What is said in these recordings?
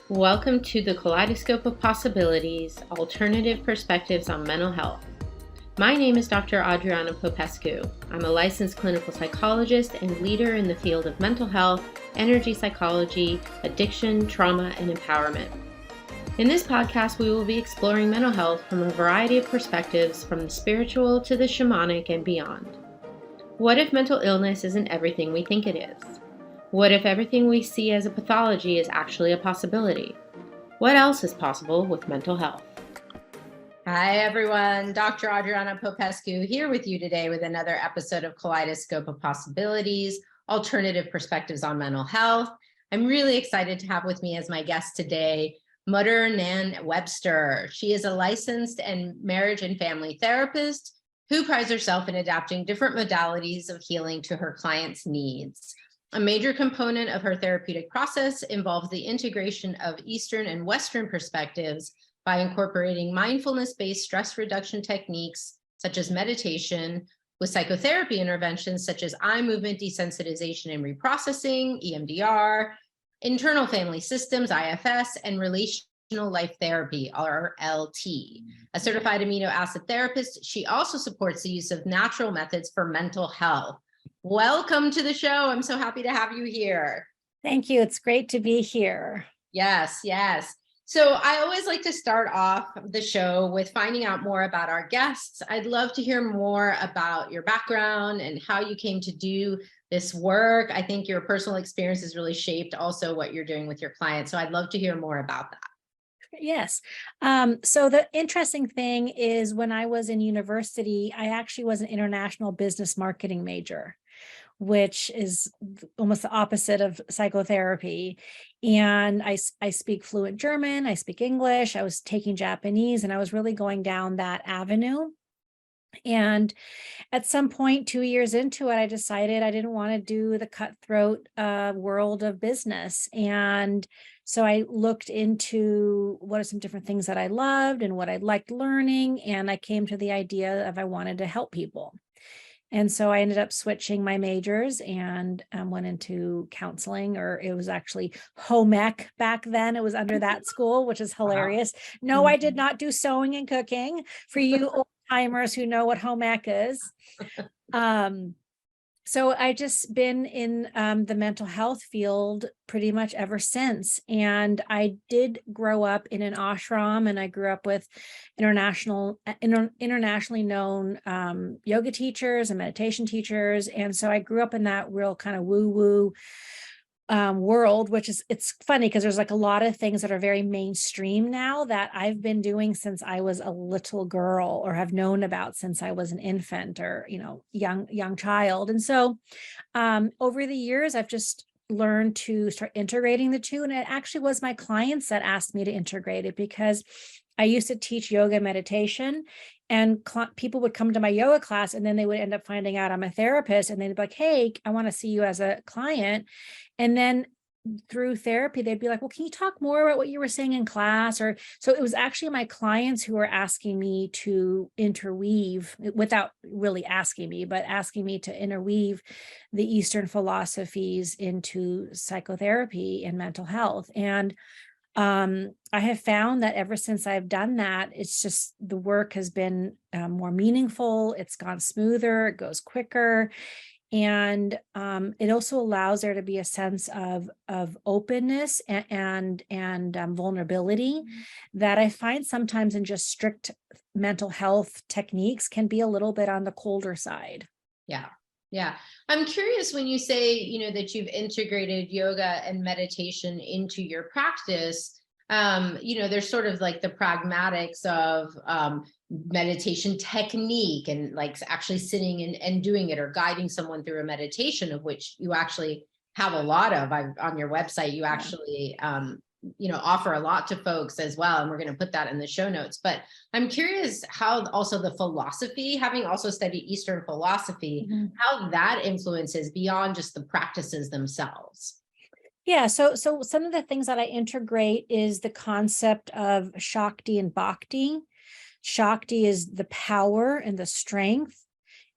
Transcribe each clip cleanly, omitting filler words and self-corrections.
Welcome to the Kaleidoscope of Possibilities, Alternative Perspectives on Mental Health. My name is Dr. Adriana Popescu. I'm a licensed clinical psychologist and leader in the field of mental health, energy psychology, addiction, trauma, and empowerment. In this podcast, we will be exploring mental health from a variety of perspectives, from the spiritual to the shamanic and beyond. What if mental illness isn't everything we think it is? What if everything we see as a pathology is actually a possibility? What else is possible with mental health? Hi, everyone. Dr. Adriana Popescu here with you today with another episode of Kaleidoscope of Possibilities, Alternative Perspectives on Mental Health. I'm really excited to have with me as my guest today, Madhur-Nain Webster. She is a licensed and marriage and family therapist who prides herself in adapting different modalities of healing to her clients' needs. A major component of her therapeutic process involves the integration of Eastern and Western perspectives by incorporating mindfulness-based stress reduction techniques, such as meditation, with psychotherapy interventions such as eye movement desensitization and reprocessing, EMDR, internal family systems, IFS, and relational life therapy, RLT. A certified amino acid therapist, she also supports the use of natural methods for mental health. Welcome to the show. I'm so happy to have you here. Thank you. It's great to be here. Yes, yes. So I always like to start off the show with finding out more about our guests. I'd love to hear more about your background and how you came to do this work. I think your personal experience has really shaped also what you're doing with your clients. So I'd love to hear more about that. Yes. So the interesting thing is when I was in university, I actually was an international business marketing major, which is almost the opposite of psychotherapy. And I speak fluent German, I speak English, I was taking Japanese, and I was really going down that avenue. And at some point, 2 years into it, I decided I didn't want to do the cutthroat world of business. And so I looked into what are some different things that I loved and what I liked learning. And I came to the idea of I wanted to help people. And so I ended up switching my majors and went into counseling, or it was actually home ec back then. It was under that school, which is hilarious. No, I did not do sewing and cooking, for you old timers who know what home ec is. So I just been in the mental health field pretty much ever since. And I did grow up in an ashram, and I grew up with internationally known yoga teachers and meditation teachers. And so I grew up in that real kind of woo-woo world, which is, it's funny because there's like a lot of things that are very mainstream now that I've been doing since I was a little girl, or have known about since I was an infant, or, young child. And so over the years, I've just learned to start integrating the two. And it actually was my clients that asked me to integrate it, because I used to teach yoga meditation, and people would come to my yoga class, and then they would end up finding out I'm a therapist, and they'd be like, hey, I want to see you as a client. And then through therapy, they'd be like, well, can you talk more about what you were saying in class? Or so it was actually my clients who were asking me to interweave, without really asking me, but asking me to interweave the Eastern philosophies into psychotherapy and mental health. And I have found that ever since I've done that, it's just the work has been more meaningful. It's gone smoother, it goes quicker. And it also allows there to be a sense of openness and vulnerability that I find sometimes in just strict mental health techniques can be a little bit on the colder side. Yeah. Yeah. I'm curious, when you say, that you've integrated yoga and meditation into your practice, there's sort of like the pragmatics of meditation technique, and like actually sitting and doing it, or guiding someone through a meditation, of which you actually have a lot of. On your website, you actually offer a lot to folks as well. And we're going to put that in the show notes. But I'm curious how also the philosophy, having also studied Eastern philosophy, how that influences beyond just the practices themselves. Yeah, so some of the things that I integrate is the concept of Shakti and bhakti. Shakti is the power and the strength,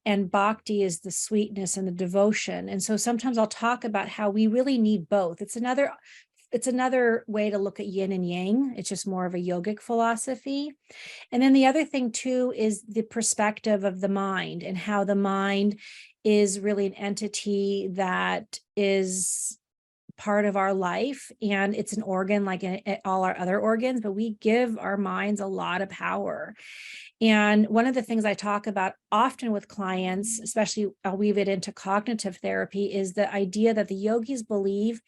and bhakti is the sweetness and the devotion. And so sometimes I'll talk about how we really need both. It's another it's another way to look at yin and yang. It's just more of a yogic philosophy. And then the other thing too is the perspective of the mind, and how the mind is really an entity that is part of our life, and it's an organ like all our other organs, but we give our minds a lot of power. And one of the things I talk about often with clients, especially I'll weave it into cognitive therapy, is the idea that the yogis believe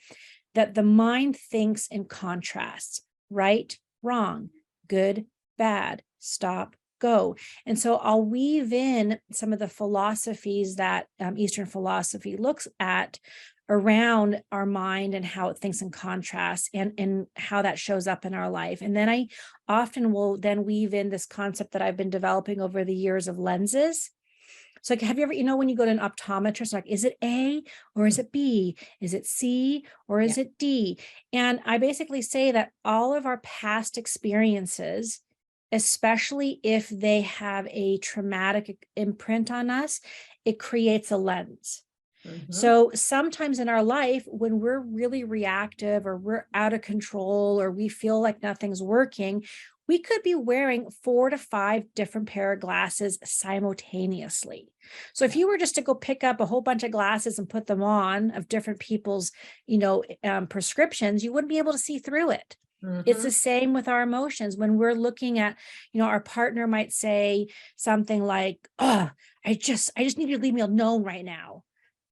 that the mind thinks in contrasts: right, wrong, good, bad, stop, go. And so I'll weave in some of the philosophies that Eastern philosophy looks at around our mind and how it thinks in contrast, and how that shows up in our life. And then I often will then weave in this concept that I've been developing over the years of lenses. So like, have you ever, when you go to an optometrist, like, is it A or is it B? Is it C or is it D? And I basically say that all of our past experiences, especially if they have a traumatic imprint on us, it creates a lens. So sometimes in our life, when we're really reactive, or we're out of control, or we feel like nothing's working, we could be wearing 4 to 5 different pair of glasses simultaneously. So if you were just to go pick up a whole bunch of glasses and put them on of different people's, prescriptions, you wouldn't be able to see through it. It's the same with our emotions. When we're looking at, our partner might say something like, "Oh, I just need you to leave me alone right now."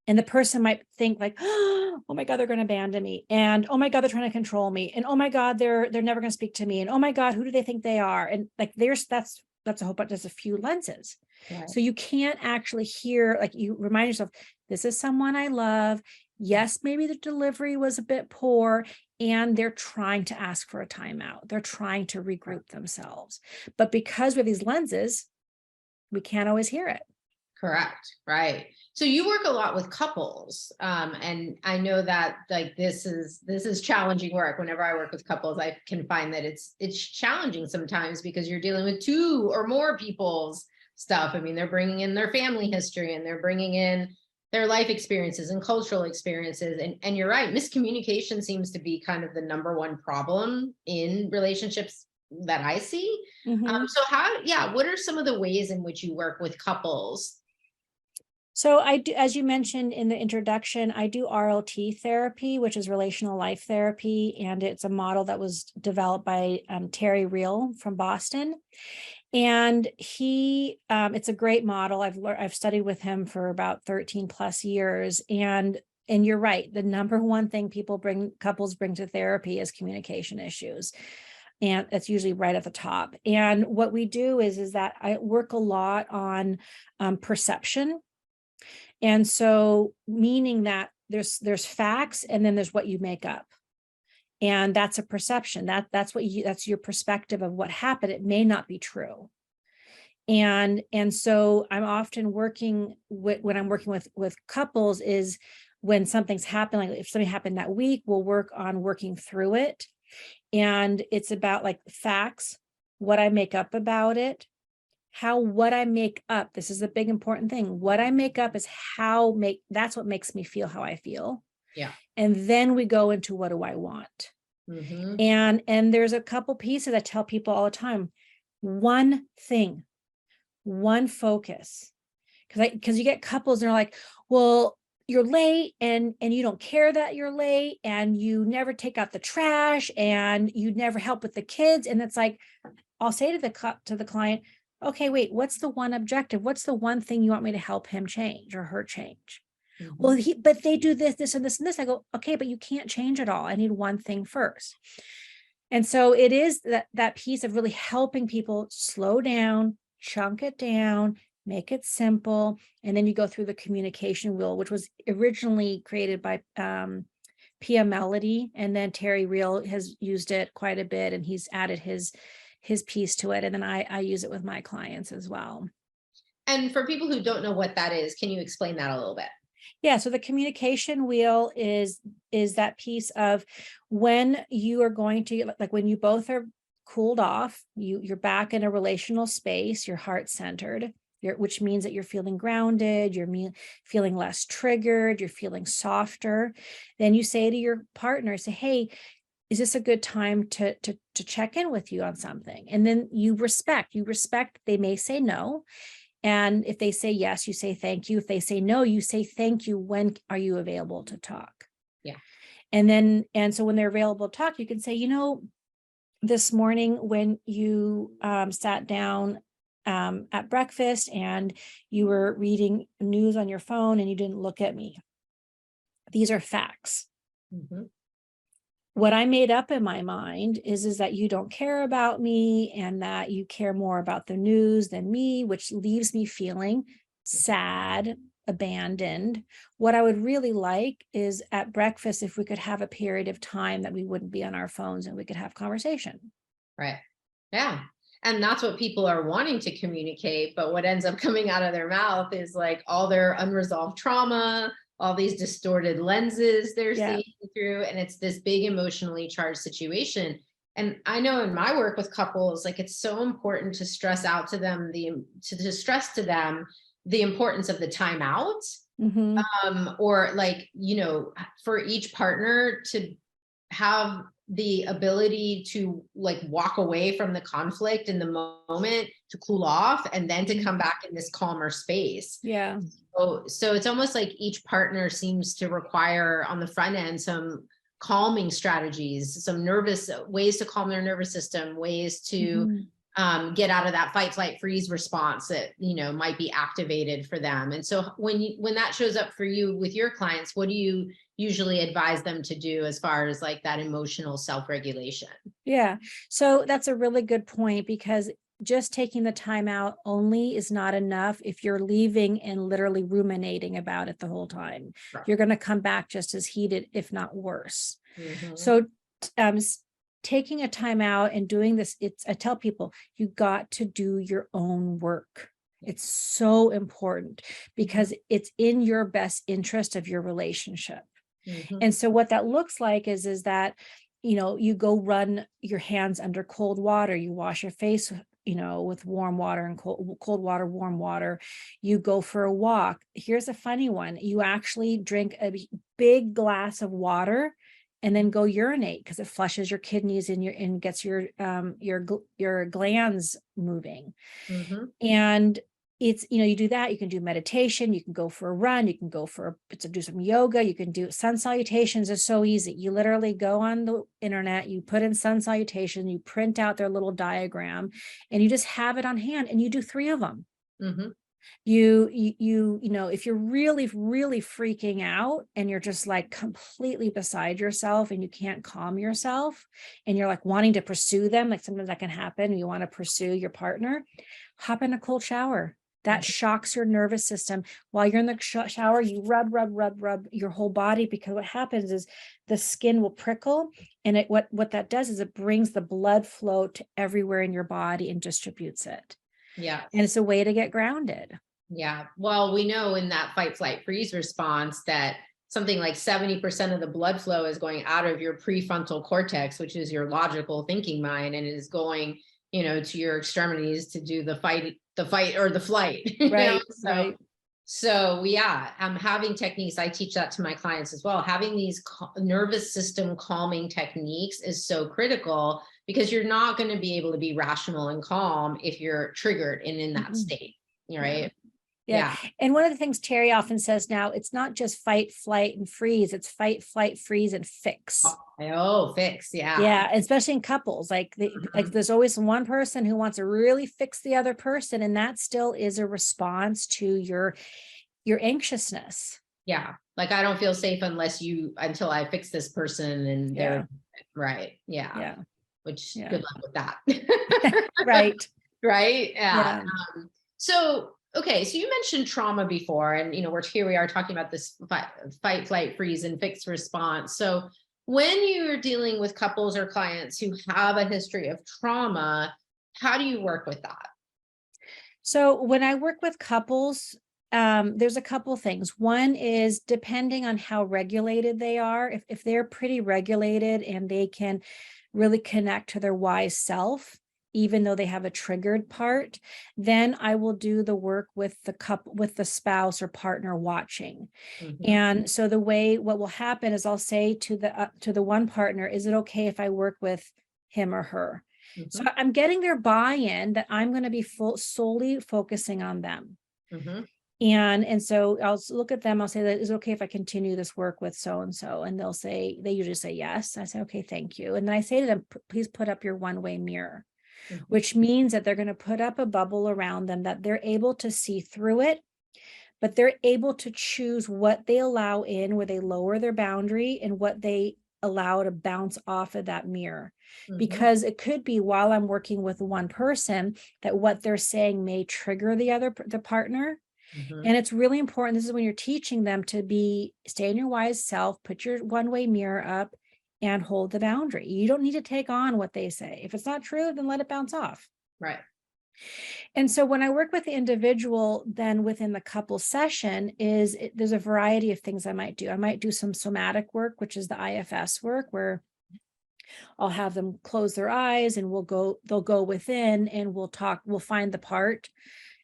And the person might think like, "Oh my God, they're going to abandon me. And oh my God, they're trying to control me. And oh my God, they're never going to speak to me. And oh my God, who do they think they are?" And like, that's a whole bunch, there's a few lenses. Right. So you can't actually hear, like, you remind yourself, this is someone I love. Yes, maybe the delivery was a bit poor, and they're trying to ask for a timeout. They're trying to regroup themselves. But because we have these lenses, we can't always hear it. Correct. Right. So you work a lot with couples. And I know that like this is challenging work. Whenever I work with couples, I can find that it's challenging sometimes, because you're dealing with 2 or more people's stuff. I mean, they're bringing in their family history, and they're bringing in their life experiences and cultural experiences. And you're right. Miscommunication seems to be kind of the #1 problem in relationships that I see. So what are some of the ways in which you work with couples? So I do, as you mentioned in the introduction, I do RLT therapy, which is relational life therapy. And it's a model that was developed by Terry Real from Boston. And it's a great model. I've studied with him for about 13 plus years. And you're right. The #1 thing couples bring to therapy is communication issues. And that's usually right at the top. And what we do is that I work a lot on perception. And so, meaning that there's facts, and then there's what you make up. And that's a perception. That's your perspective of what happened. It may not be true. And so I'm often working when I'm working with couples, is when something's happened, like if something happened that week, we'll work on working through it. And it's about like facts, what I make up about it, what I make up. This is a big important thing. What I make up is that's what makes me feel how I feel. Yeah. And then we go into, what do I want? And there's a couple pieces I tell people all the time. One thing, one focus. Because you get couples and they're like, well, you're late and you don't care that you're late, and you never take out the trash, and you never help with the kids. And it's like, I'll say to the client, okay, wait, what's the one objective? What's the one thing you want me to help him change or her change? Well, but they do this, this, and this, and this. I go, okay, but you can't change it all. I need one thing first. And so it is that piece of really helping people slow down, chunk it down, make it simple. And then you go through the communication wheel, which was originally created by Pia Melody. And then Terry Real has used it quite a bit, and he's added his piece to it. And then I use it with my clients as well. And for people who don't know what that is, can you explain that a little bit? Yeah. So the communication wheel is that piece of when you are going to, like, when you both are cooled off, you're back in a relational space, you're heart-centered, which means that you're feeling grounded, you're feeling less triggered, you're feeling softer. Then you say to your partner, say, hey, is this a good time to check in with you on something? And then you respect, they may say no. And if they say yes, you say thank you. If they say no, you say thank you. When are you available to talk? Yeah. And so when they're available to talk, you can say, this morning when you sat down at breakfast and you were reading news on your phone and you didn't look at me. These are facts. Mm-hmm. What I made up in my mind is that you don't care about me and that you care more about the news than me, which leaves me feeling sad, abandoned. What I would really like is at breakfast, if we could have a period of time that we wouldn't be on our phones and we could have conversation. Right. Yeah. And that's what people are wanting to communicate. But what ends up coming out of their mouth is like all their unresolved trauma, all these distorted lenses they're seeing through. And it's this big emotionally charged situation. And I know in my work with couples, like it's so important to stress out to them, to stress to them the importance of the timeout. Mm-hmm. Or like, for each partner to have the ability to like walk away from the conflict in the moment to cool off and then to come back in this calmer space. Yeah. So it's almost like each partner seems to require on the front end some calming strategies, some ways to calm their nervous system, ways to get out of that fight, flight, freeze response that, might be activated for them. And so when that shows up for you with your clients, what do you usually advise them to do as far as like that emotional self-regulation? Yeah. So that's a really good point, because just taking the time out only is not enough if you're leaving and literally ruminating about it the whole time. Right. You're going to come back just as heated, if not worse. Mm-hmm. So taking a time out and doing this, I tell people, you got to do your own work. It's so important because it's in your best interest of your relationship. Mm-hmm. And so what that looks like is that, you go run your hands under cold water, you wash your face, with warm water and cold water, warm water. You go for a walk. Here's a funny one. You actually drink a big glass of water and then go urinate, because it flushes your kidneys and gets your glands moving. Mm-hmm. And it's, you do that, you can do meditation, you can go for a run, you can go do some yoga, you can do sun salutations. Is so easy. You literally go on the internet, you put in sun salutation, you print out their little diagram, and you just have it on hand, and you do 3 of them. Mm-hmm. If you're really, really freaking out and you're just like completely beside yourself and you can't calm yourself and you're like wanting to pursue them, like sometimes that can happen. You want to pursue your partner, hop in a cold shower. That shocks your nervous system. While you're in the shower, you rub your whole body, because what happens is the skin will prickle, and what that does is it brings the blood flow to everywhere in your body and distributes it. Yeah. And it's a way to get grounded. Yeah. Well, we know in that fight, flight, freeze response that something like 70% of the blood flow is going out of your prefrontal cortex, which is your logical thinking mind, and it is going, to your extremities to do the fight or the flight. Right. Right. So yeah, having techniques, I teach that to my clients as well. Having these nervous system calming techniques is so critical, because you're not going to be able to be rational and calm if you're triggered and in that state, right? Yeah. And one of the things Terry often says now, it's not just fight, flight, and freeze. It's fight, flight, freeze, and fix. Oh, fix. Yeah. Yeah. Especially in couples, like there's always one person who wants to really fix the other person. And that still is a response to your anxiousness. Yeah. Like, I don't feel safe until I fix this person and they're right. Yeah. Yeah. Which good luck with that. Right. Right. Yeah. Okay, so you mentioned trauma before, and we are talking about this fight, flight, freeze, and fix response. So when you're dealing with couples or clients who have a history of trauma, how do you work with that? So when I work with couples, there's a couple things. One is, depending on how regulated they are, if they're pretty regulated and they can really connect to their wise self, even though they have a triggered part, then I will do the work with the couple, with the spouse or partner watching. And so what will happen is I'll say to the one partner, is it okay if I work with him or her? So I'm getting their buy-in that I'm going to be solely focusing on them. And so I'll look at them, I'll say, that is it okay if I continue this work with so-and-so? And they usually say yes. I say, okay, thank you. And then I say to them, please put up your one-way mirror, which means that they're going to put up a bubble around them that they're able to see through it, but they're able to choose what they allow in, where they lower their boundary, and what they allow to bounce off of that mirror. Because it could be, while I'm working with one person, that what they're saying may trigger the partner. And it's really important. This is when you're teaching them to stay in your wise self, put your one-way mirror up, and hold the boundary. You don't need to take on what they say. If it's not true, then let it bounce off. Right. And so when I work with the individual, then within the couple session, there's a variety of things I might do. I might do some somatic work, which is the IFS work, where I'll have them close their eyes and they'll go within, and we'll find the part,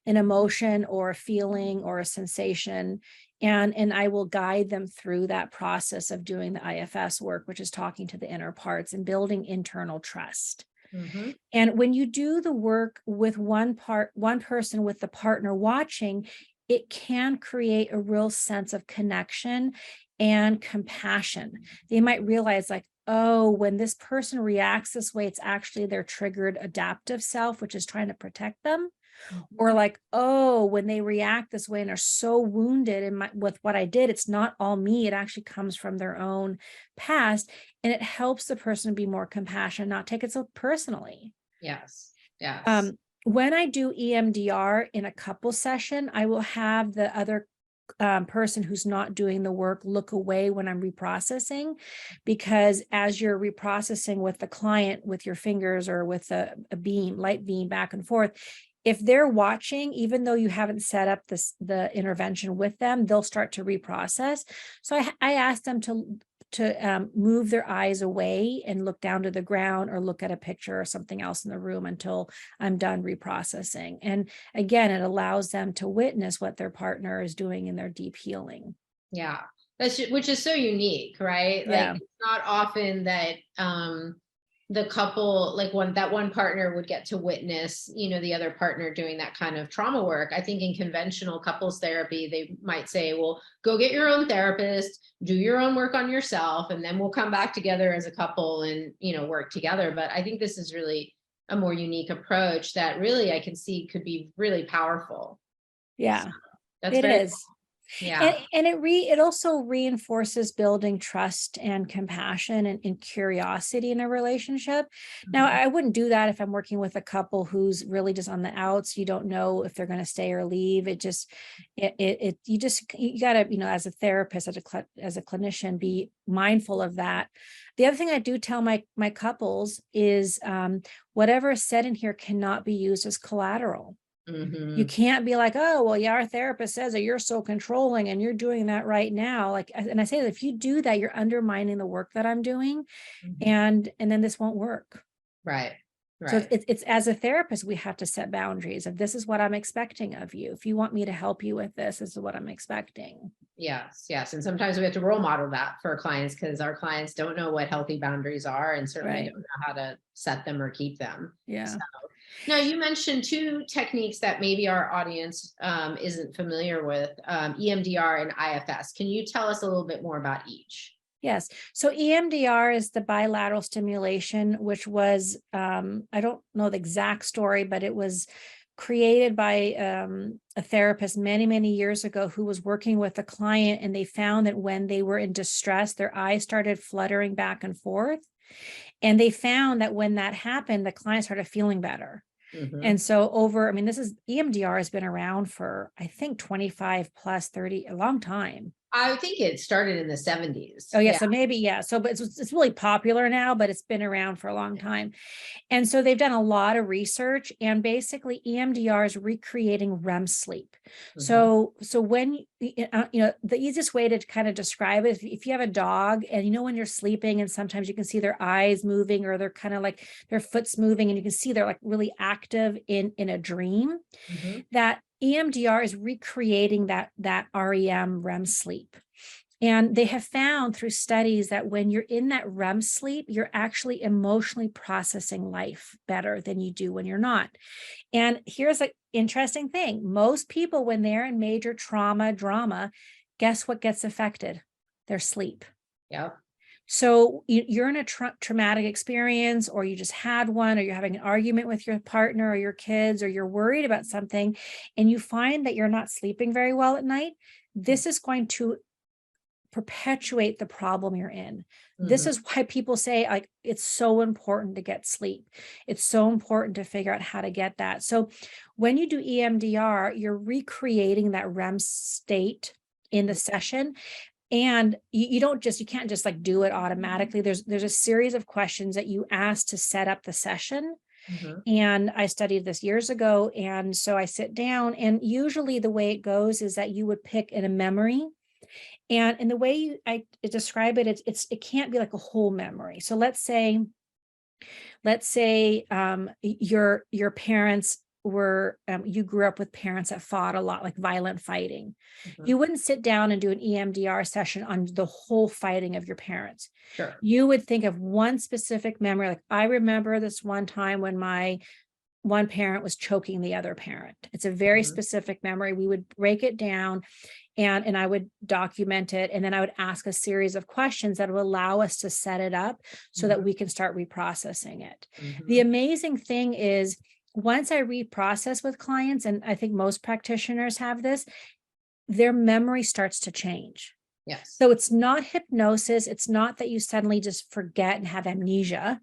an emotion or a feeling or a sensation. And I will guide them through that process of doing the IFS work, which is talking to the inner parts and building internal trust. And when you do the work with one person with the partner watching, it can create a real sense of connection and compassion. They might realize, like, oh, when this person reacts this way, it's actually their triggered adaptive self, which is trying to protect them. Or like, oh, when they react this way and are so wounded with what I did, it's not all me. It actually comes from their own past. And it helps the person be more compassionate, not take it so personally. Yes. Yes. When I do EMDR in a couple session, I will have the other person who's not doing the work look away when I'm reprocessing, because as you're reprocessing with the client with your fingers or with a light beam back and forth, if they're watching, even though you haven't set up the intervention with them, they'll start to reprocess. So I ask them to move their eyes away and look down to the ground, or look at a picture or something else in the room until I'm done reprocessing. And again, it allows them to witness what their partner is doing in their deep healing. Yeah, which is so unique, right? Yeah. Like, it's not often that the couple, like that one partner would get to witness, the other partner doing that kind of trauma work. I think in conventional couples therapy, they might say, well, go get your own therapist, do your own work on yourself, and then we'll come back together as a couple and, work together. But I think this is really a more unique approach that really I can see could be really powerful. Yeah, so that's it is. Cool. Yeah. And it also reinforces building trust and compassion and curiosity in a relationship. Now, I wouldn't do that if I'm working with a couple who's really just on the outs. You don't know if they're going to stay or leave. You gotta, as a therapist, as a clinician, be mindful of that. The other thing I do tell my couples is whatever is said in here cannot be used as collateral. You can't be like, oh, well, yeah, our therapist says that you're so controlling and you're doing that right now. And I say that if you do that, you're undermining the work that I'm doing, and then this won't work. Right. So it's as a therapist, we have to set boundaries of, this is what I'm expecting of you. If you want me to help you with this is what I'm expecting. Yes. And sometimes we have to role model that for our clients, because our clients don't know what healthy boundaries are, and certainly don't know how to set them or keep them. Yeah. So, now, you mentioned two techniques that maybe our audience isn't familiar with, EMDR and IFS. Can you tell us a little bit more about each? Yes. So EMDR is the bilateral stimulation, which was, I don't know the exact story, but it was created by a therapist many, many years ago who was working with a client, and they found that when they were in distress, their eyes started fluttering back and forth. And they found that when that happened, the client started feeling better. And so EMDR has been around for, I think, 25 plus 30, a long time. I think it started in the 70s. Oh yeah, Yeah. so maybe, yeah. So, but it's really popular now, but it's been around for a long time. And so they've done a lot of research, and basically EMDR is recreating REM sleep. Mhm. So when, the easiest way to kind of describe it, if you have a dog and when you're sleeping and sometimes you can see their eyes moving, or they're kind of like their foot's moving, and you can see they're like really active in a dream, Mhm. that EMDR is recreating that REM sleep. And they have found through studies that when you're in that REM sleep, you're actually emotionally processing life better than you do when you're not. And here's an interesting thing. Most people, when they're in major trauma, drama, guess what gets affected? Their sleep. Yep. So you're in a traumatic experience, or you just had one, or you're having an argument with your partner or your kids, or you're worried about something, and you find that you're not sleeping very well at night. This is going to perpetuate the problem you're in. This Mhm. is why people say, like, it's so important to get sleep. It's so important to figure out how to get that. So when you do EMDR, you're recreating that REM state in the session. And you can't just like do it automatically. There's a series of questions that you ask to set up the session. Mhm. And I studied this years ago. And so I sit down, and usually the way it goes is that you would pick in a memory. And in the way I describe it, it can't be like a whole memory. So let's say your parents were, you grew up with parents that fought a lot, like violent fighting. Mhm. You wouldn't sit down and do an EMDR session on the whole fighting of your parents. Sure. You would think of one specific memory. Like, I remember this one time when my one parent was choking the other parent. It's a very Mhm. specific memory. We would break it down, and I would document it, and then I would ask a series of questions that would allow us to set it up so that Mhm. we can start reprocessing it. The Mhm. amazing thing is, once I reprocess with clients, and I think most practitioners have this, their memory starts to change. Yes. So it's not hypnosis. It's not that you suddenly just forget and have amnesia.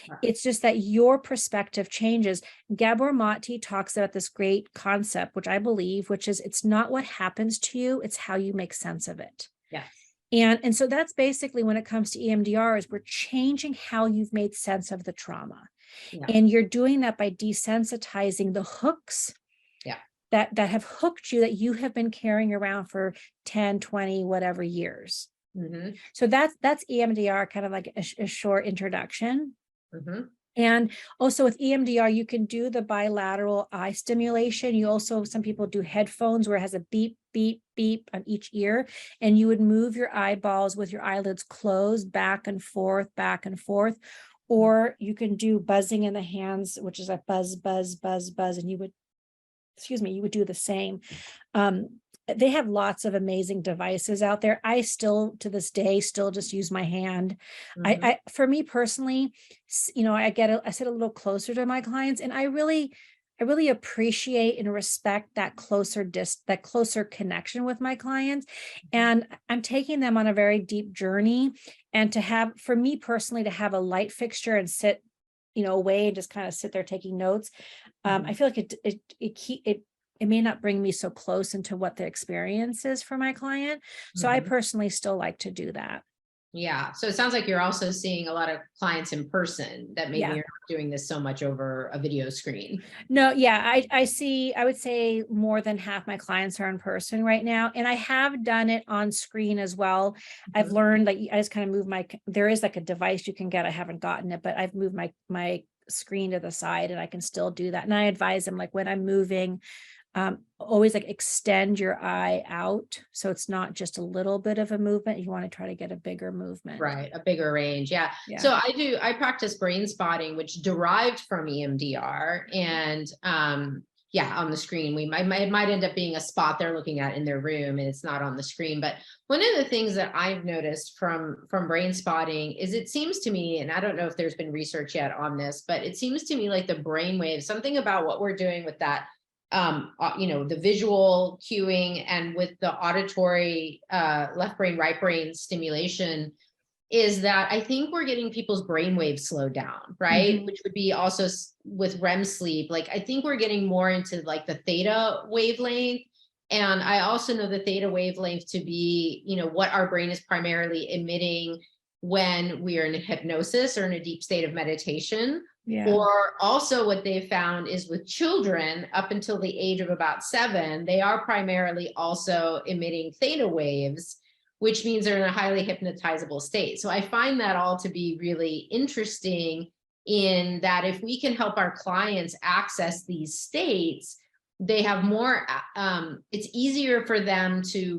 Right. It's just that your perspective changes. Gabor Maté talks about this great concept, which I believe, which is, it's not what happens to you, it's how you make sense of it. Yes. And so that's basically, when it comes to EMDR, is we're changing how you've made sense of the trauma. Yeah. And you're doing that by desensitizing the hooks Yeah. that have hooked you, that you have been carrying around for 10, 20, whatever years. Mhm. So that's EMDR, kind of like a short introduction. Mhm. And also with EMDR, you can do the bilateral eye stimulation. You also, some people do headphones where it has a beep, beep, beep on each ear, and you would move your eyeballs with your eyelids closed, back and forth, back and forth. Or you can do buzzing in the hands, which is a buzz, buzz, buzz, buzz, and you would do the same. They have lots of amazing devices out there. I still, to this day, still just use my hand. Mhm. For me personally, I sit a little closer to my clients, and I really appreciate and respect that closer connection with my clients. And I'm taking them on a very deep journey. And for me personally, to have a light fixture and sit, away, and just kind of sit there taking notes, I Mhm. feel like it may not bring me so close into what the experience is for my client. So I Mhm. personally still like to do that. Yeah. So it sounds like you're also seeing a lot of clients in person, that maybe Yeah. you're not doing this so much over a video screen. No, yeah, I would say more than half my clients are in person right now. And I have done it on screen as well. I've Mhm. learned that I just kind of there is like a device you can get. I haven't gotten it, but I've moved my screen to the side, and I can still do that. And I advise them, like, when I'm moving, always like extend your eye out. So it's not just a little bit of a movement. You want to try to get a bigger movement. Right. A bigger range. Yeah. Yeah. So I practice brain spotting, which derived from EMDR. And yeah, on the screen, it might end up being a spot they're looking at in their room, and it's not on the screen. But one of the things that I've noticed from brain spotting is, it seems to me, and I don't know if there's been research yet on this, but it seems to me like the brain waves, something about what we're doing with that, the visual cueing and with the auditory, left brain, right brain stimulation, is that I think we're getting people's brain waves slowed down, right? Mhm. Which would be also with REM sleep. Like, I think we're getting more into like the theta wavelength. And I also know the theta wavelength to be, what our brain is primarily emitting when we are in a hypnosis or in a deep state of meditation. Yeah. Or also what they've found is with children up until the age of about 7, they are primarily also emitting theta waves, which means they're in a highly hypnotizable state. So I find that all to be really interesting, in that if we can help our clients access these states, they have more, it's easier for them to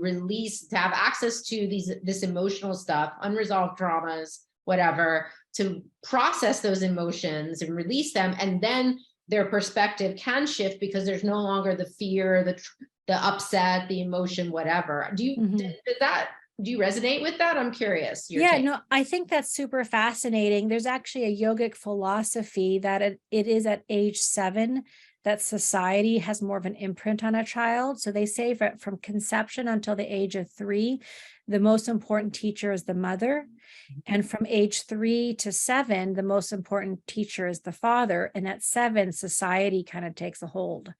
have access to this emotional stuff, unresolved traumas, whatever, to process those emotions and release them. And then their perspective can shift because there's no longer the fear, the upset, the emotion, whatever. Do you resonate with that? I'm curious. Yeah, no, I think that's super fascinating. There's actually a yogic philosophy that it is at age 7 that society has more of an imprint on a child. So they say from conception until the age of 3, the most important teacher is the mother. And from age 3 to 7, the most important teacher is the father. And at 7, society kind of takes a hold.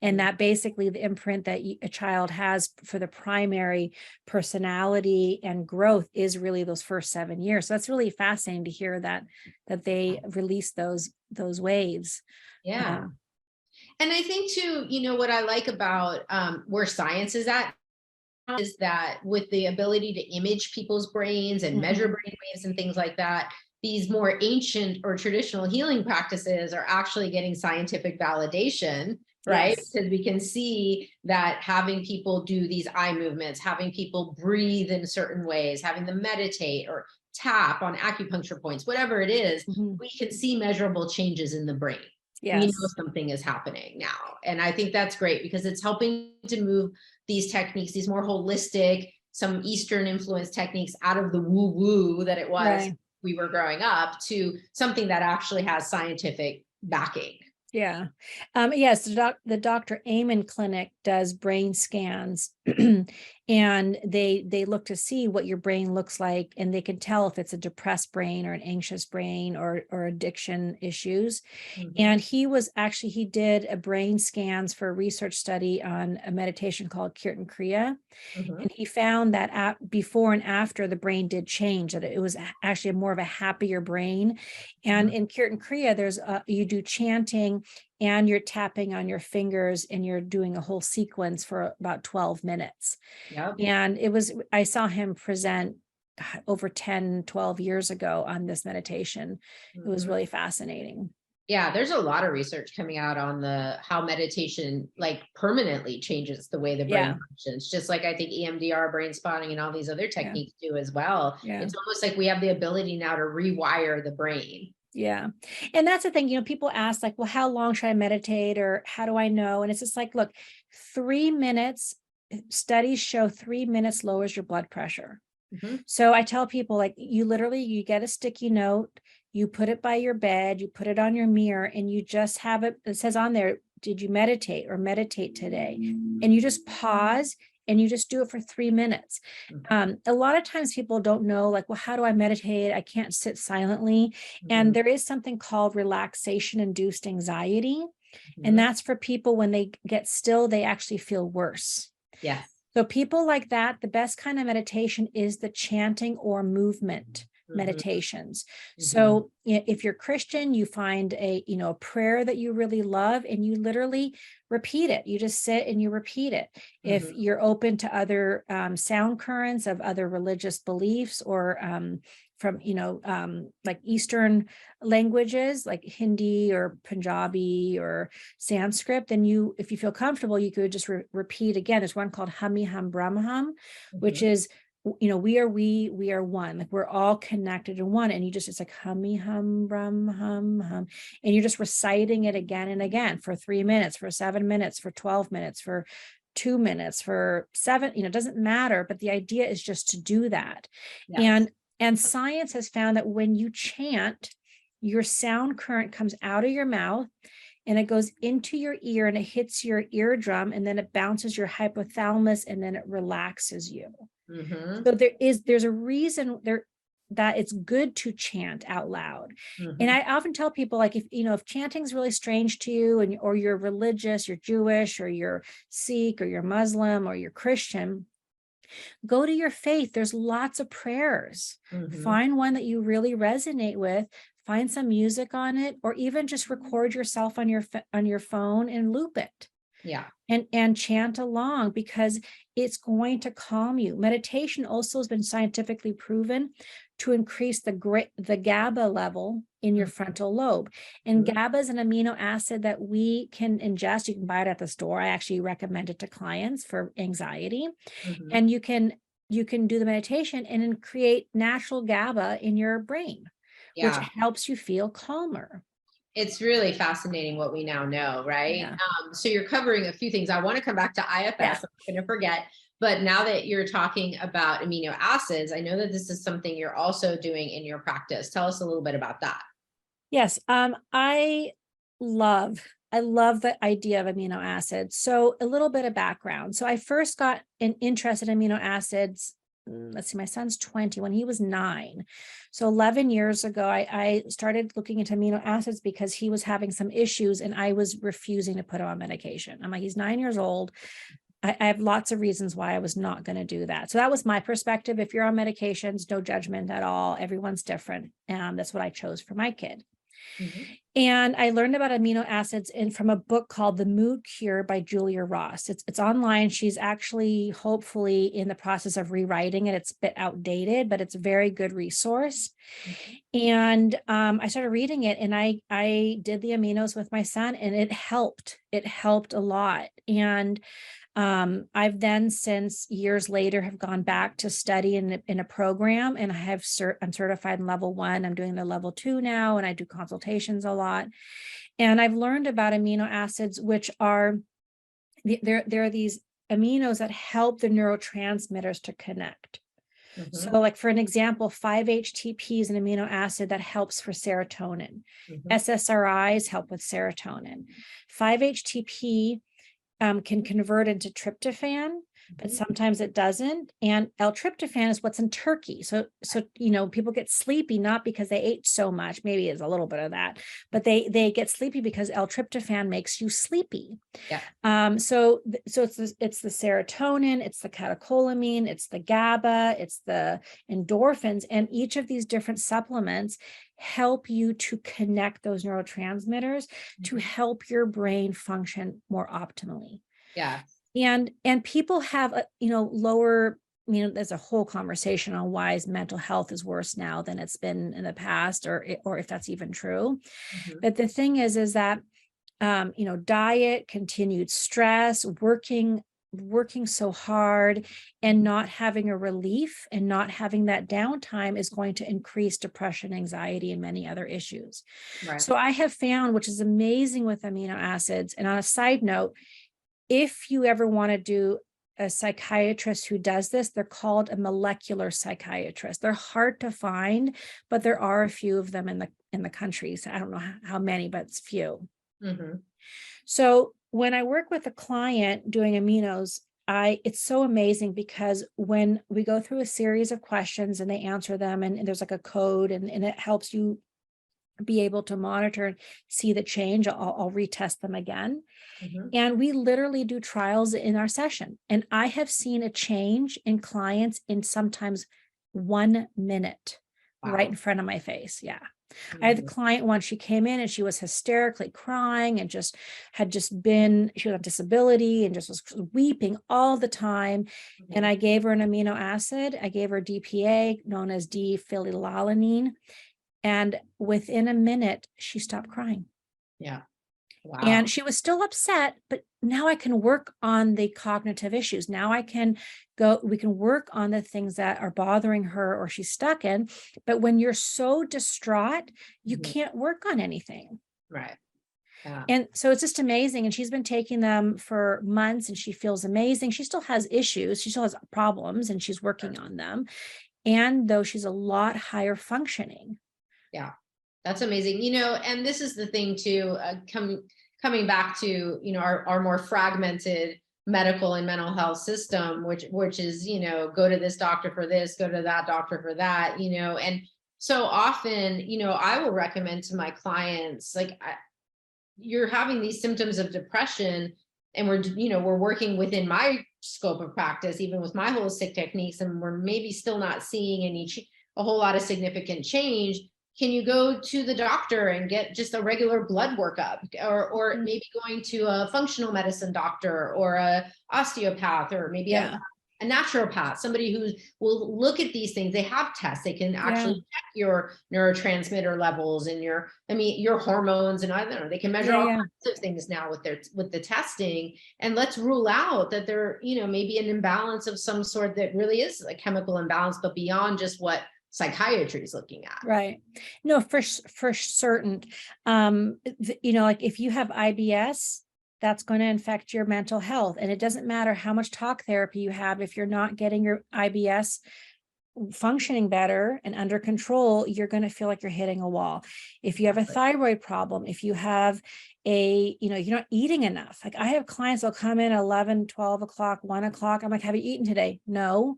And that basically the imprint that a child has for the primary personality and growth is really those first 7 years. So that's really fascinating to hear that they release those waves. Yeah. And I think too, what I like about where science is at is that with the ability to image people's brains and measure brain waves and things like that, these more ancient or traditional healing practices are actually getting scientific validation, right? Yes. Because we can see that having people do these eye movements, having people breathe in certain ways, having them meditate or tap on acupuncture points, whatever it is, we can see measurable changes in the brain. Yes. We know something is happening now. And I think that's great because it's helping to move these techniques, these more holistic, some Eastern influence techniques out of the woo-woo that it was we were growing up to something that actually has scientific backing. Yeah. Yes, the Dr. Amen Clinic does brain scans and they look to see what your brain looks like, and they can tell if it's a depressed brain or an anxious brain or addiction issues. And he did a brain scans for a research study on a meditation called Kirtan Kriya. And he found that before and after the brain did change, that it was actually more of a happier brain. And in Kirtan Kriya, there's you do chanting and you're tapping on your fingers and you're doing a whole sequence for about 12 minutes. Yep. And I saw him present over 10, 12 years ago on this meditation. It was really fascinating. Yeah, there's a lot of research coming out on how meditation permanently changes the way the brain functions, just like I think EMDR, brain spotting, and all these other techniques do as well. It's almost like we have the ability now to rewire the brain. Yeah. And that's the thing, people ask well, how long should I meditate, or how do I know? And it's just look, 3 minutes, studies show 3 minutes lowers your blood pressure. So I tell people you get a sticky note, you put it by your bed, you put it on your mirror, and you just have it says on there, did you meditate or meditate today? And you just pause and you just do it for 3 minutes. A lot of times people don't know, well, how do I meditate? I can't sit silently. And there is something called relaxation-induced anxiety. And that's for people when they get still, they actually feel worse. Yes. So people like that, the best kind of meditation is the chanting or movement meditations. So if you're Christian, you find a prayer that you really love and you literally repeat it. You just sit and you repeat it. If you're open to other sound currents of other religious beliefs, or from Eastern languages like Hindi or Punjabi or Sanskrit, then if you feel comfortable, you could just repeat again. There's one called Hummy Hum Brahm Hum, which is we are one, we're all connected in one. And it's hummy hum brahm hum hum, and you're just reciting it again and again for 3 minutes, for 7 minutes, for 12 minutes, for 2 minutes, for 7, it doesn't matter, but the idea is just to do that. And science has found that when you chant, your sound current comes out of your mouth and it goes into your ear and it hits your eardrum, and then it bounces your hypothalamus, and then it relaxes you. So there's a reason that it's good to chant out loud. Mhm. And I often tell people, like, if chanting is really strange to you, or you're religious, you're Jewish, or you're Sikh, or you're Muslim, or you're Christian, go to your faith. There's lots of prayers. Mhm. Find one that you really resonate with, find some music on it, or even just record yourself on your phone and loop it. Yeah. And chant along, because it's going to calm you. Meditation also has been scientifically proven to increase the GABA level in your frontal lobe. And Mhm. GABA is an amino acid that we can ingest. You can buy it at the store. I actually recommend it to clients for anxiety. Mhm. And you can do the meditation and then create natural GABA in your brain, which Yeah. helps you feel calmer. It's really fascinating what we now know, right? Yeah. So you're covering a few things. I want to come back to IFS. Yeah. I'm not going to forget. But now that you're talking about amino acids, I know that this is something you're also doing in your practice. Tell us a little bit about that. Yes. I love the idea of amino acids. So a little bit of background. So I first got an interest in amino acids. Let's see, my son's 20 when he was 9. So 11 years ago, I started looking into amino acids because he was having some issues and I was refusing to put him on medication. I'm like, he's 9 years old. I have lots of reasons why I was not going to do that. So that was my perspective. If you're on medications, no judgment at all. Everyone's different. And that's what I chose for my kid. Mhm. And I learned about amino acids from a book called The Mood Cure by Julia Ross. It's online. She's actually hopefully in the process of rewriting it. It's a bit outdated, but it's a very good resource. And I started reading it, and I did the aminos with my son, and it helped. It helped a lot. And I've then, since years later, have gone back to study in a program, and I'm certified in level 1. I'm doing the level 2 now, and I do consultations a lot. And I've learned about amino acids, which are there are these aminos that help the neurotransmitters to connect. Mhm. So, like, for an example, 5-HTP is an amino acid that helps for serotonin. Mhm. SSRIs help with serotonin. 5-HTP can convert into tryptophan, but Mhm. sometimes it doesn't. And L-tryptophan is what's in turkey. So people get sleepy not because they ate so much. Maybe it's a little bit of that, but they get sleepy because L-tryptophan makes you sleepy. Yeah. So it's the serotonin, it's the catecholamine, it's the GABA, it's the endorphins, and each of these different supplements help you to connect those neurotransmitters to help your brain function more optimally. Yeah. And people have lower, there's a whole conversation on why mental health is worse now than it's been in the past, or if that's even true. Mhm. But the thing is that diet, continued stress, working so hard, and not having a relief and not having that downtime is going to increase depression, anxiety, and many other issues. Right. So I have found, which is amazing with amino acids. And on a side note, if you ever want to do a psychiatrist who does this, they're called a molecular psychiatrist. They're hard to find, but there are a few of them in the country. So I don't know how many, but it's few. Mhm. So when I work with a client doing aminos, it's so amazing because when we go through a series of questions and they answer them, and there's like a code, and it helps you be able to monitor and see the change. I'll retest them again. Mhm. And we literally do trials in our session. And I have seen a change in clients in sometimes 1 minute right in front of my face. Yeah. I had a Mhm. client once, she came in and she was hysterically crying and she was on disability and just was weeping all the time. And I gave her an amino acid. I gave her DPA, known as D-phenylalanine. And within a minute, she stopped crying. Yeah. Wow. And she was still upset, but now I can work on the cognitive issues. Now we can work on the things that are bothering her or she's stuck in. But when you're so distraught, you Mhm. can't work on anything. Right. Yeah. And so it's just amazing. And she's been taking them for months and she feels amazing. She still has issues. She still has problems and she's working on them. And though she's a lot higher functioning. Yeah. That's amazing. And this is the thing too, coming back to, our more fragmented medical and mental health system, which is, go to this doctor for this, go to that doctor for that, and so often, I will recommend to my clients, like, you're having these symptoms of depression, and we're working within my scope of practice, even with my holistic techniques, and we're maybe still not seeing a whole lot of significant change. Can you go to the doctor and get just a regular blood workup, or maybe going to a functional medicine doctor or a osteopath, or maybe a naturopath, somebody who will look at these things. They have tests. They can actually check your neurotransmitter levels and your hormones, and I don't know, they can measure all kinds of things now with the testing. And let's rule out that there, maybe an imbalance of some sort that really is a chemical imbalance, but beyond just what psychiatry is looking at. Right. No, for certain. Like if you have IBS, that's going to affect your mental health. And it doesn't matter how much talk therapy you have. If you're not getting your IBS functioning better and under control, you're going to feel like you're hitting a wall. If you have a thyroid problem, if you have you're not eating enough. Like I have clients that'll come in 11, 12 o'clock, 1 o'clock. I'm like, have you eaten today? No.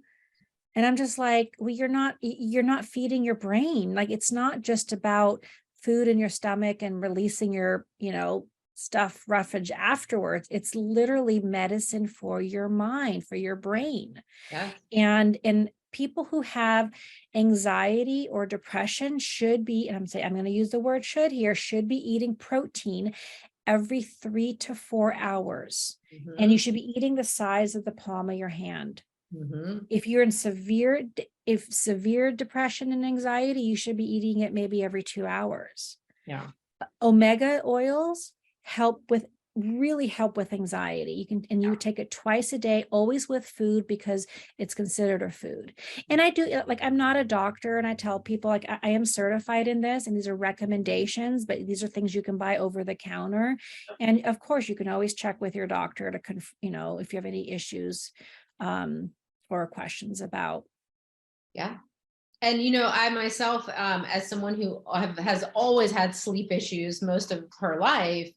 And I'm just like, well, you're not feeding your brain. Like, it's not just about food in your stomach and releasing your, roughage afterwards. It's literally medicine for your mind, for your brain. Yeah. And people who have anxiety or depression should be, and I'm going to use the word should here, should be eating protein every 3 to 4 hours. Mm-hmm. And you should be eating the size of the palm of your hand. Mm-hmm. If you're in severe depression and anxiety, you should be eating it maybe every 2 hours. Yeah. Omega oils really help with anxiety. You take it twice a day, always with food, because it's considered a food. And I do, like, I'm not a doctor, and I tell people, like, I am certified in this, and these are recommendations, but these are things you can buy over the counter. And of course, you can always check with your doctor to, if you have any issues or questions about. Yeah. And, I myself, as someone who has always had sleep issues most of her life,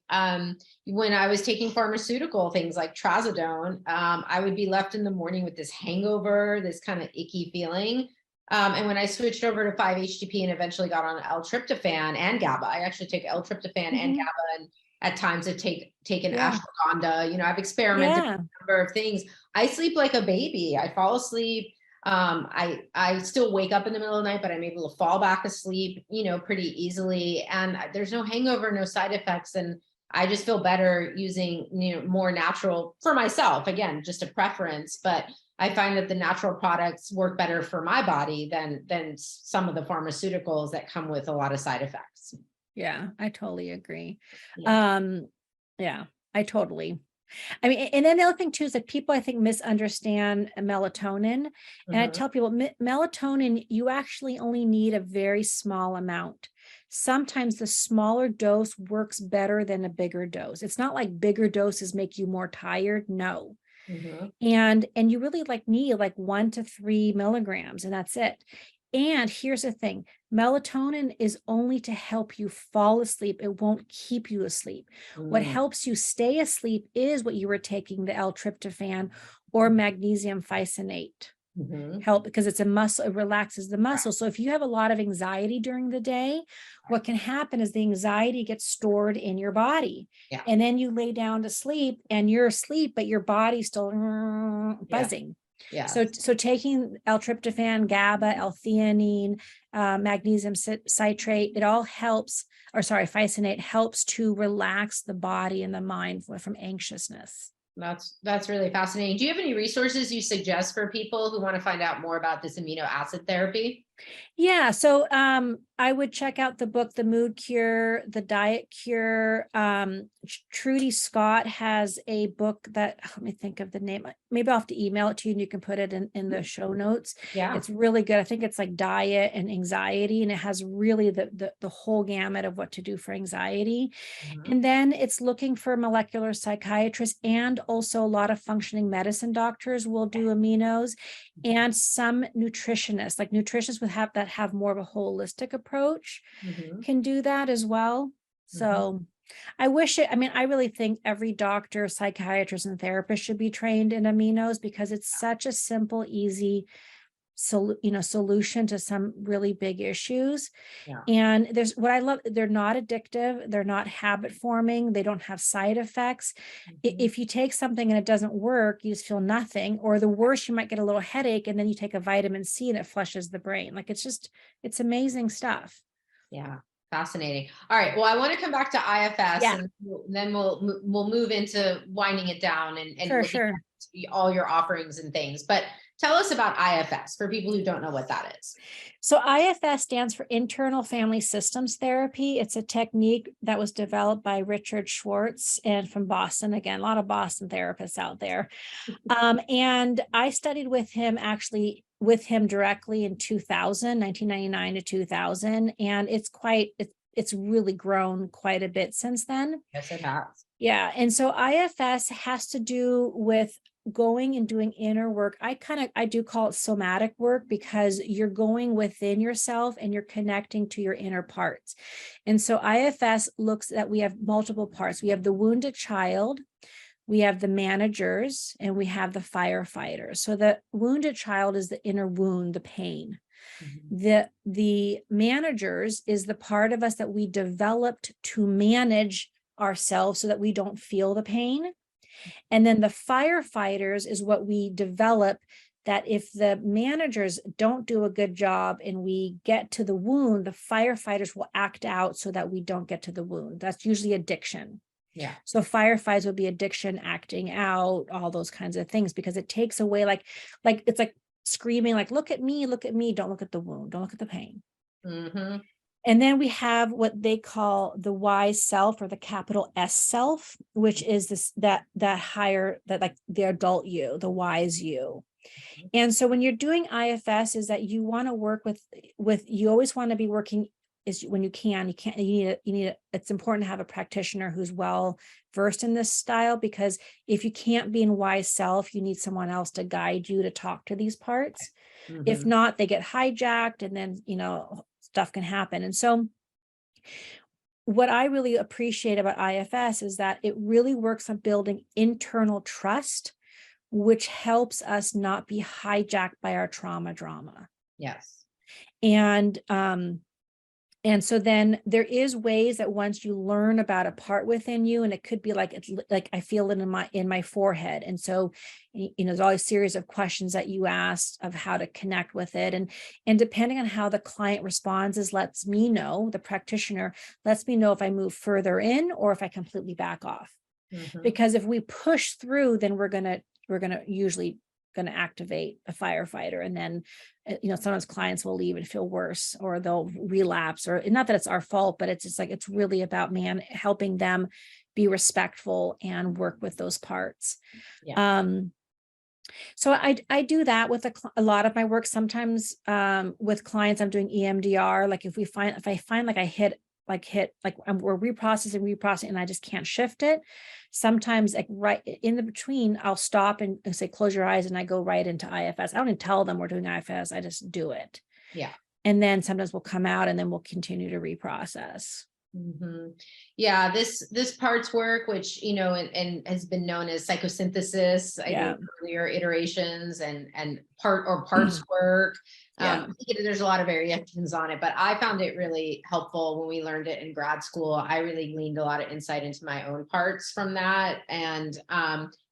when I was taking pharmaceutical things like trazodone, I would be left in the morning with this hangover, this kind of icky feeling. And when I switched over to 5-HTP and eventually got on L-tryptophan and GABA, I actually take L-tryptophan and GABA, and at times have taken ashwagandha. I've experimented with a number of things. I sleep like a baby. I fall asleep. I still wake up in the middle of the night, but I'm able to fall back asleep, pretty easily. And there's no hangover, no side effects. And I just feel better using, more natural for myself. Again, just a preference, but I find that the natural products work better for my body than some of the pharmaceuticals that come with a lot of side effects. Yeah, I totally agree. Yeah, I totally. I mean, and then the other thing too is that people, I think, misunderstand melatonin. And I tell people, melatonin, you actually only need a very small amount. Sometimes the smaller dose works better than a bigger dose. It's not like bigger doses make you more tired. No. And you really need 1 to 3 milligrams, and that's it. And here's the thing, melatonin is only to help you fall asleep. It won't keep you asleep. What helps you stay asleep is what you were taking, the L-tryptophan or magnesium fisonate. Help, because it's a muscle, it relaxes the muscle. So if you have a lot of anxiety during the day, what can happen is the anxiety gets stored in your body. And then you lay down to sleep and you're asleep, but your body's still buzzing. So taking L-tryptophan, GABA, L-theanine, magnesium citrate, it all helps, fisonate helps to relax the body and the mind from anxiousness. That's really fascinating. Do you have any resources you suggest for people who want to find out more about this amino acid therapy? Yeah. So I would check out the book, The Mood Cure, The Diet Cure. Trudy Scott has a book that, let me think of the name. Maybe I'll have to email it to you and you can put it in the show notes. Yeah. It's really good. I think it's like diet and anxiety, and it has really the whole gamut of what to do for anxiety. And then it's looking for molecular psychiatrists, and also a lot of functioning medicine doctors will do aminos, and some nutritionists, like nutritionists that have more of a holistic approach can do that as well. So I wish it, I mean, I really think every doctor, psychiatrist, and therapist should be trained in aminos because it's such a simple, easy solution to some really big issues. Yeah. And there's what I love, they're not addictive, they're not habit forming, they don't have side effects. If you take something and it doesn't work, you just feel nothing, or the worst, you might get a little headache and then you take a vitamin C and it flushes the brain. Like it's amazing stuff. Yeah. Fascinating. All right. Well, I want to come back to IFS Yeah. and then we'll move into winding it down and Sure. all your offerings and things. But tell us about IFS for people who don't know what that is. So IFS stands for Internal Family Systems Therapy. It's a technique that was developed by Richard Schwartz and from Boston. Again, a lot of Boston therapists out there. And I studied with him directly in 1999 to 2000. And it's really grown quite a bit since then. Yes, it has. Yeah. And so IFS has to do with going and doing inner work. I do call it somatic work because you're going within yourself and you're connecting to your inner parts. And so IFS looks at, we have multiple parts. We have the wounded child, we have the managers, and we have the firefighters. So the wounded child is the inner wound, the pain. The managers is the part of us that we developed to manage ourselves so that we don't feel the pain. And then the firefighters is what we develop, that if the managers don't do a good job and we get to the wound, the firefighters will act out so that we don't get to the wound. That's usually addiction. Yeah. So firefighters would be addiction, acting out, all those kinds of things, because it takes away, like it's like screaming, like, look at me, don't look at the wound, don't look at the pain. And then we have what they call the wise self, or the capital S self, which is that higher, that like the adult you, the wise you. And so when you're doing IFS, is that you want to work with you always want to be working, is when you need it's important to have a practitioner who's well versed in this style, because if you can't be in wise self, you need someone else to guide you to talk to these parts. If not, they get hijacked, and then stuff can happen. And so what I really appreciate about IFS is that it really works on building internal trust, which helps us not be hijacked by our drama. Yes. And so then there is ways that once you learn about a part within you, and it could be like, it's like, I feel it in my forehead. And so, there's always a series of questions that you ask of how to connect with it. And depending on how the client responds lets me know, the practitioner lets me know if I move further in or if I completely back off. Because if we push through, then we're going to usually activate a firefighter, and then sometimes clients will leave and feel worse, or they'll relapse, or not that it's our fault, but it's just like, it's really about helping them be respectful and work with those parts. So I do that with a lot of my work. Sometimes with clients I'm doing EMDR, like if I find like I hit we're reprocessing and I just can't shift it. Sometimes like right in the between, I'll stop and say, close your eyes. And I go right into IFS. I don't even tell them we're doing IFS. I just do it. Yeah. And then sometimes we'll come out and then we'll continue to reprocess. Yeah. This parts work, which, and has been known as psychosynthesis, I think earlier iterations and parts work. There's a lot of variations on it, but I found it really helpful when we learned it in grad school. I really gleaned a lot of insight into my own parts from that. And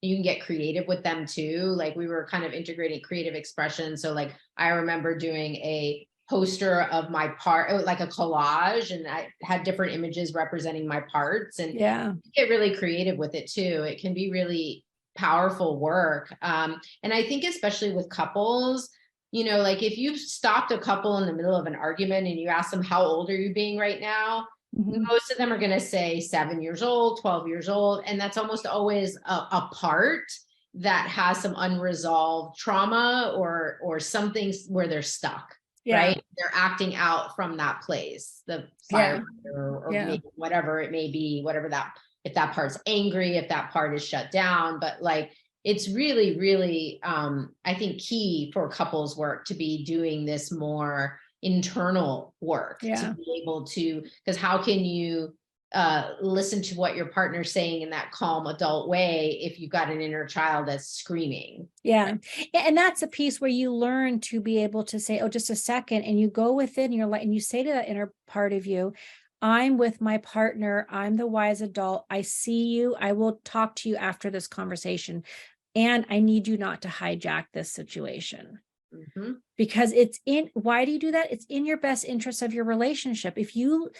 you can get creative with them too. Like we were kind of integrating creative expression. So like, I remember doing a poster of my part, like a collage, and I had different images representing my parts, and get really creative with it too. It can be really powerful work. And I think especially with couples, like if you stopped a couple in the middle of an argument and you ask them, how old are you being right now? Most of them are going to say 7 years old, 12 years old. And that's almost always a part that has some unresolved trauma or something where they're stuck. Right? They're acting out from that place, the firefighter or maybe whatever it may be, if that part's angry, if that part is shut down. But like, it's really, really, I think key for couples work to be doing this more internal work to be able to, because how can you listen to what your partner's saying in that calm adult way if you've got an inner child that's screaming. Yeah. And that's a piece where you learn to be able to say, oh, just a second. And you go within your life and you say to that inner part of you, I'm with my partner. I'm the wise adult. I see you. I will talk to you after this conversation. And I need you not to hijack this situation. Mm-hmm. Because why do you do that? It's in your best interest of your relationship. If you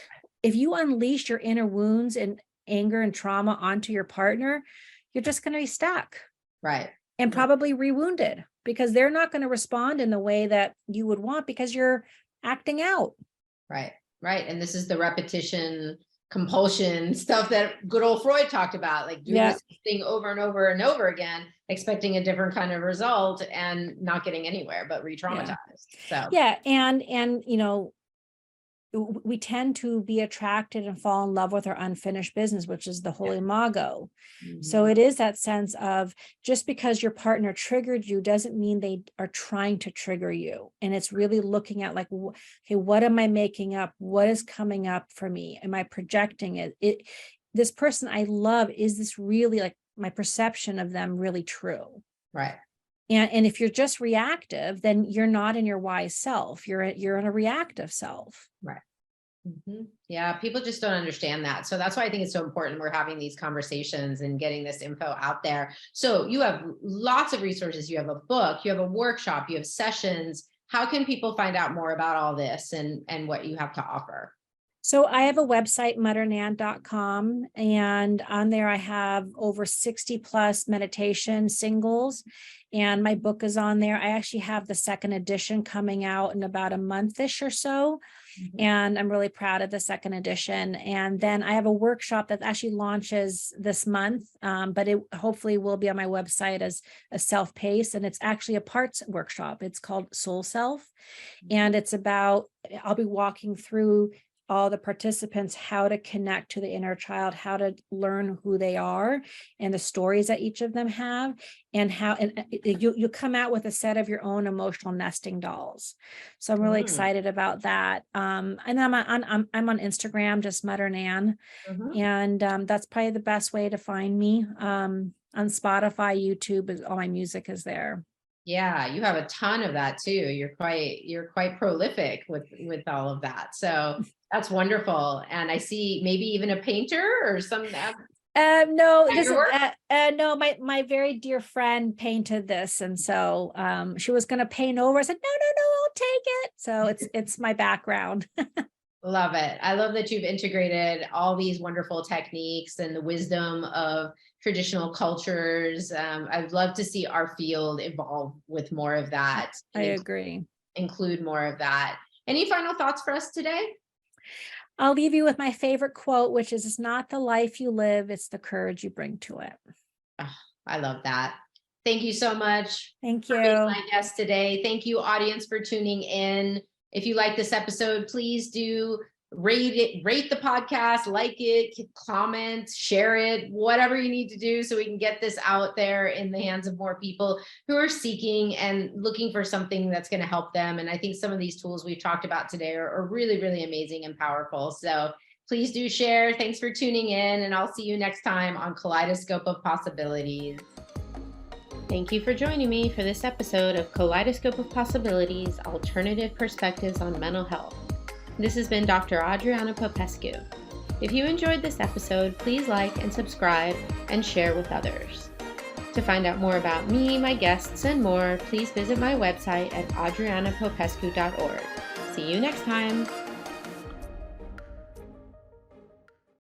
unleash your inner wounds and anger and trauma onto your partner, you're just going to be stuck. Right. And probably rewounded, because they're not going to respond in the way that you would want because you're acting out. Right. Right. And this is the repetition, compulsion stuff that good old Freud talked about, like doing this thing over and over and over again, expecting a different kind of result and not getting anywhere, but re-traumatized. So and we tend to be attracted and fall in love with our unfinished business, which is the whole imago. Mm-hmm. So it is that sense of, just because your partner triggered you doesn't mean they are trying to trigger you. And it's really looking at like, okay, what am I making up? What is coming up for me? Am I projecting it? This person I love, is this really, like, my perception of them really true? Right. And if you're just reactive, then you're not in your wise self. You're in a reactive self. Right. Mm-hmm. Yeah. People just don't understand that. So that's why I think it's so important we're having these conversations and getting this info out there. So you have lots of resources. You have a book, you have a workshop, you have sessions. How can people find out more about all this and what you have to offer? So I have a website, Madhur-Nain.com, and on there I have over 60 plus meditation singles, and my book is on there. I actually have the second edition coming out in about a month-ish or so. Mm-hmm. And I'm really proud of the second edition. And then I have a workshop that actually launches this month, but it hopefully will be on my website as a self-paced, and it's actually a parts workshop. It's called Soul Self. Mm-hmm. And it's about, I'll be walking through all the participants how to connect to the inner child, how to learn who they are and the stories that each of them have, and how you come out with a set of your own emotional nesting dolls. So I'm really excited about that. And I'm on Instagram, just Madhur-Nain, and that's probably the best way to find me. On Spotify, YouTube, all my music is there. Yeah, you have a ton of that too. You're quite prolific with all of that. So that's wonderful. And I see maybe even a painter or some. No, my very dear friend painted this, and so she was going to paint over. I said, no, I'll take it. So it's my background. Love it. I love that you've integrated all these wonderful techniques and the wisdom of traditional cultures. I'd love to see our field evolve with more of that. I agree. Include more of that. Any final thoughts for us today? I'll leave you with my favorite quote, which is, it's not the life you live, it's the courage you bring to it. Oh, I love that. Thank you so much. Thank you. For being my guest today. Thank you, audience, for tuning in. If you like this episode, please do rate the podcast, like it, comment, share it, whatever you need to do so we can get this out there in the hands of more people who are seeking and looking for something that's going to help them. And I think some of these tools we've talked about today are really, really amazing and powerful. So please do share. Thanks for tuning in, and I'll see you next time on Kaleidoscope of Possibilities. Thank you for joining me for this episode of Kaleidoscope of Possibilities, Alternative Perspectives on Mental Health. This has been Dr. Adriana Popescu. If you enjoyed this episode, please like and subscribe and share with others. To find out more about me, my guests, and more, please visit my website at adrianapopescu.org. See you next time.